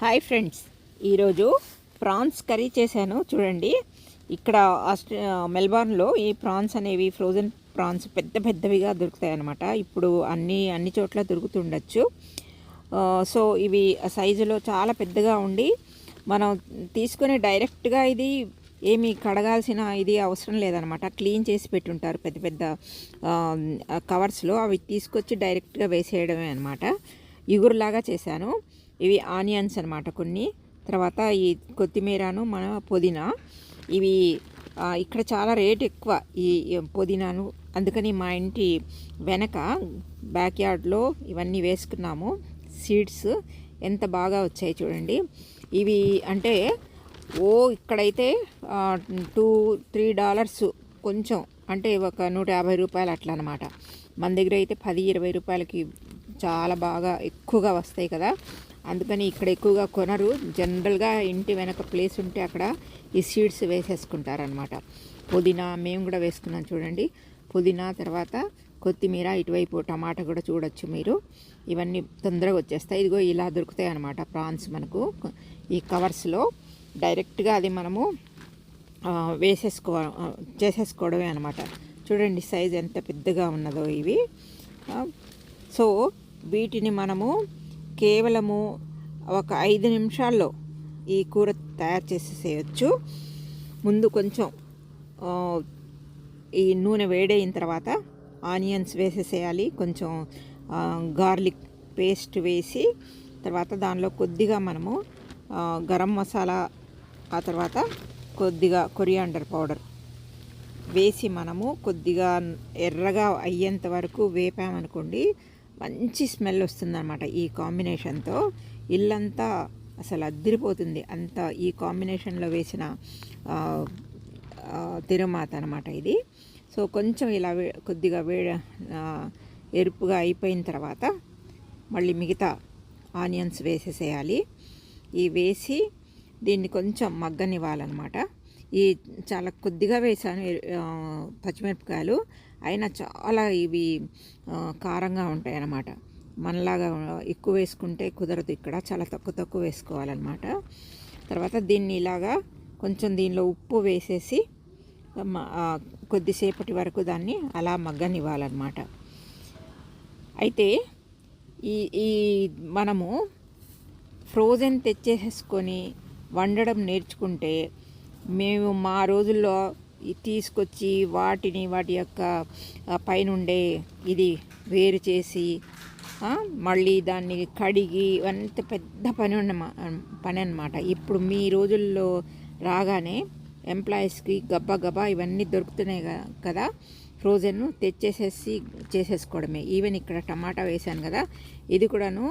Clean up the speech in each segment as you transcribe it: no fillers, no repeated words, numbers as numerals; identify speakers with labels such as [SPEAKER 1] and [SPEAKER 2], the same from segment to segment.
[SPEAKER 1] Hi friends, ఈరోజు prawns curry చేశాను. చూడండి, ఇక్కడ మెల్బోర్న్లో ఈ ప్రాన్స్ అనేవి ఫ్రోజన్ ప్రాన్స్ పెద్ద పెద్దవిగా దొరుకుతాయి అన్నమాట. ఇప్పుడు అన్ని చోట్ల దొరుకుతుండొచ్చు. సో ఇవి సైజులో చాలా పెద్దగా ఉండి మనం తీసుకుని డైరెక్ట్గా ఇది ఏమి కడగాల్సిన ఇది అవసరం లేదనమాట. క్లీన్ చేసి పెట్టుంటారు పెద్ద పెద్ద కవర్స్లో. అవి తీసుకొచ్చి డైరెక్ట్గా వేసేయడమే అనమాట. ఇగురులాగా చేశాను. ఇవి ఆనియన్స్ అనమాట కొన్ని, తర్వాత ఈ కొత్తిమీరను మన పుదీనా. ఇవి ఇక్కడ చాలా రేట్ ఎక్కువ ఈ పుదీనాను, అందుకని మా ఇంటి వెనక బ్యాక్ యార్డ్లో ఇవన్నీ వేసుకున్నాము. సీడ్స్ ఎంత బాగా వచ్చాయి చూడండి. ఇవి అంటే ఇక్కడైతే $2-3 కొంచెం, అంటే ఒక $150 అట్లా అనమాట. మన దగ్గర అయితే 10-20 రూపాయలకి చాలా బాగా ఎక్కువగా వస్తాయి కదా, అందుకని ఇక్కడ ఎక్కువగా కొనరు. జనరల్గా ఇంటి వెనక ప్లేస్ ఉంటే అక్కడ ఈ సీడ్స్ వేసేసుకుంటారనమాట. పుదీనా మేము కూడా వేసుకున్నాం చూడండి. పుదీనా, తర్వాత కొత్తిమీర, ఇటువైపు టమాటా కూడా చూడొచ్చు మీరు. ఇవన్నీ తొందరగా వచ్చేస్తాయి. ఇదిగో ఇలా దొరుకుతాయి అన్నమాట ప్రాన్స్ మనకు ఈ కవర్స్లో. డైరెక్ట్గా అది మనము చేసేసుకోవడమే అనమాట. చూడండి సైజ్ ఎంత పెద్దగా ఉన్నదో ఇవి. సో వీటిని మనము కేవలము ఒక 5 నిమిషాల్లో ఈ కూర తయారు చేసేసేయచ్చు. ముందు కొంచెం ఈ నూనె వేడైన తర్వాత ఆనియన్స్ వేసేసేయాలి. కొంచెం గార్లిక్ పేస్ట్ వేసి, తర్వాత దానిలో కొద్దిగా మనము గరం మసాలా, ఆ తర్వాత కొద్దిగా కొరియాండర్ పౌడర్ వేసి మనము కొద్దిగా ఎర్రగా అయ్యేంత వరకు వేపామనుకోండి, మంచి స్మెల్ వస్తుందన్నమాట. ఈ కాంబినేషన్తో ఇల్లంతా అసలు అద్దిరిపోతుంది. అంత ఈ కాంబినేషన్లో వేసిన తిరుమాత అనమాట ఇది. సో కొంచెం ఇలా కొద్దిగా ఎరుపుగా అయిపోయిన తర్వాత మళ్ళీ మిగతా ఆనియన్స్ వేసేసేయాలి. ఈ వేసి దీన్ని కొంచెం మగ్గనివ్వాలన్నమాట. ఈ చాలా కొద్దిగా వేసాను పచ్చిమిరపకాయలు, అయినా చాలా ఇవి కారంగా ఉంటాయి అన్నమాట. మనలాగా ఎక్కువ వేసుకుంటే కుదరదు, ఇక్కడ చాలా తక్కువ వేసుకోవాలన్నమాట. తర్వాత దీన్ని ఇలాగా కొంచెం దీనిలో ఉప్పు వేసేసి కొద్దిసేపటి వరకు దాన్ని అలా మగ్గనివ్వాలన్నమాట. అయితే ఈ మనము ఫ్రోజన్ తెచ్చేసుకొని వండడం నేర్చుకుంటే, మేము మా రోజుల్లో తీసుకొచ్చి వాటి యొక్క పైనుండే ఇది వేరు చేసి మళ్ళీ దాన్ని కడిగి అంత పెద్ద పని అన్నమాట. ఇప్పుడు మీ రోజుల్లో రాగానే ఎంప్లాయీస్కి గబ్బా ఇవన్నీ దొరుకుతున్నాయి కదా, ఫ్రోజన్ తెచ్చేసేసి చేసేసుకోవడమే. ఈవెన్ ఇక్కడ టమాటా వేసాను కదా, ఇది కూడాను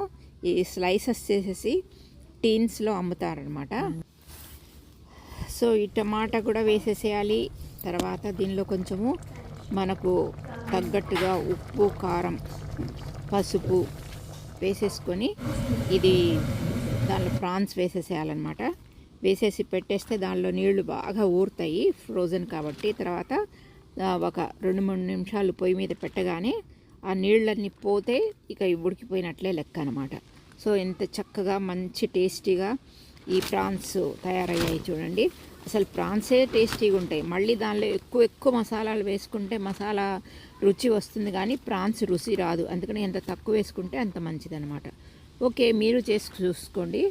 [SPEAKER 1] ఈ స్లైసెస్ చేసేసి టీన్స్లో అమ్ముతారనమాట. సో ఈ టమాటా కూడా వేసేసేయాలి. తర్వాత దీనిలో కొంచెము మనకు తగ్గట్టుగా ఉప్పు, కారం, పసుపు వేసేసుకొని ఇది దానిలో ప్రాన్స్ వేసేసేయాలన్నమాట. వేసేసి పెట్టేస్తే దానిలో నీళ్లు బాగా ఊరుతాయి, ఫ్రోజన్ కాబట్టి. తర్వాత ఒక 2-3 నిమిషాలు పొయ్యి మీద పెట్టగానే ఆ నీళ్ళన్నీ పోతే ఇక ఉడికిపోయినట్లే లెక్క అనమాట. సో ఎంత చక్కగా మంచి టేస్టీగా ఈ ప్రాన్స్ తయారయ్యాయి చూడండి. అసలు ప్రాన్సే టేస్టీగా ఉంటాయి. మళ్ళీ దానిలో ఎక్కువ మసాలాలు వేసుకుంటే మసాలా రుచి వస్తుంది, కానీ ప్రాన్స్ రుచి రాదు. అందుకని ఎంత తక్కువ వేసుకుంటే అంత మంచిదన్నమాట. ఓకే, మీరు చేసి చూసుకోండి.